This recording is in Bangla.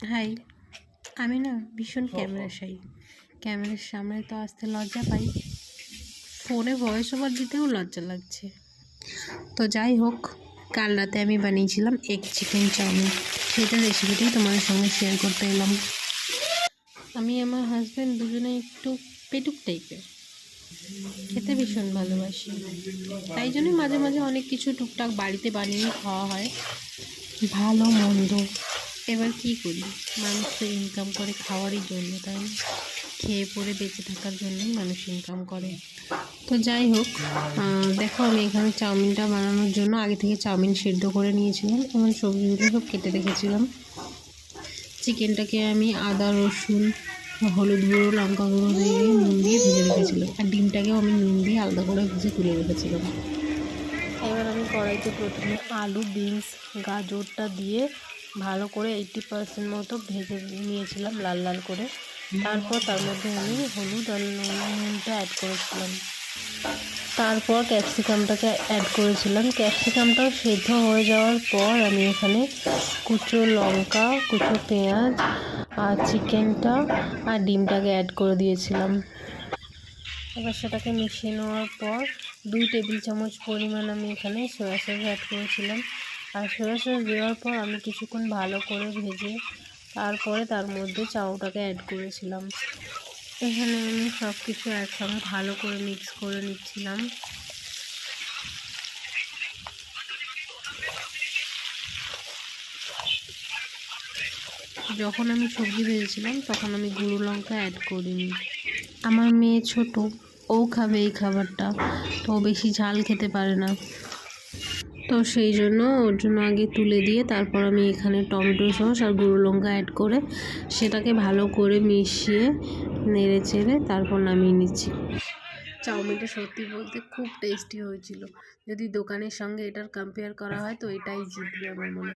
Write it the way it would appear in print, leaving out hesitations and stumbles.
হাই, আমি না ভীষণ ক্যামেরা শাই। ক্যামেরার সামনে তো আসতে লজ্জা পাই, ফোনে ভয়েস ওভার দিতেও লজ্জা লাগছে। তো যাই হোক, কাল রাতে আমি বানিয়েছিলাম এগ চিকেন চাউমিন। সেটার রেসিপিটাই তোমাদের সঙ্গে শেয়ার করতে এলাম। আমি আমার হাজব্যান্ড দুজনে একটু পেটুক টাইপের, খেতে ভীষণ ভালোবাসি। তাই জন্যই মাঝে মাঝে অনেক কিছু টুকটাক বাড়িতে বানিয়ে খাওয়া হয়, ভালো মন্দ। এবার কি করি, মানুষ তো ইনকাম করে খাওয়ারই জন্য, তাই না? খেয়ে পরে বেঁচে থাকার জন্যই মানুষ ইনকাম করে। তো যাই হোক, দেখো আমি এখানে চাউমিনটা বানানোর জন্য আগে থেকে চাউমিন সেদ্ধ করে নিয়েছিলাম এবং সবজিগুলো সব কেটে রেখেছিলাম। চিকেনটাকে আমি আদা রসুন হলুদ গুঁড়ো লঙ্কা গুঁড়ো দিয়ে নুন দিয়ে ভেজে রেখেছিলাম, আর ডিমটাকেও আমি নুন দিয়ে আলাদা করে ভেজে তুলে রেখেছিলাম। এবার আমি কড়াইতে প্রথমে আলু বিনস গাজরটা দিয়ে ভালো করে 80% মতো ভেজে নিয়েছিলাম লাল লাল করে। তারপর তার মধ্যে আমি হলুদ আর নুনটা অ্যাড করেছিলাম। তারপর ক্যাপসিকামটাকে অ্যাড করেছিলাম। ক্যাপসিকামটাও সেদ্ধ হয়ে যাওয়ার পর আমি এখানে কুচো লঙ্কা কুচো পেঁয়াজ আর চিকেনটা আর ডিমটাকে অ্যাড করে দিয়েছিলাম। এবার সেটাকে মিশিয়ে নেওয়ার পর 2 টেবিল চামচ পরিমাণ আমি এখানে সয়া সস অ্যাড করেছিলাম। আর সয়া সস দেওয়ার পর আমি কিছুক্ষণ ভালো করে ভেজে তারপরে তার মধ্যে চাউটাকে অ্যাড করেছিলাম। এখানে আমি সব কিছু একসঙ্গে ভালো করে মিক্স করে নিচ্ছিলাম। যখন আমি সবজি ভেজেছিলাম তখন আমি গুঁড়ো লঙ্কা অ্যাড করিনি। আমার মেয়ে ছোট, ও খাবে এই খাবারটা, তো ও বেশি ঝাল খেতে পারে না। তো সেই জন্য ওর জন্য আগে তুলে দিয়ে তারপর আমি এখানে টমেটো সস আর গুঁড়ো লঙ্কা অ্যাড করে সেটাকে ভালো করে মিশিয়ে নেড়ে চেড়ে তারপর নামিয়ে নিচ্ছি। চাউমিনটা সত্যি বলতে খুব টেস্টি হয়েছিল। যদি দোকানের সঙ্গে এটার কম্পেয়ার করা হয় তো এটাই জিতবে আমার মনে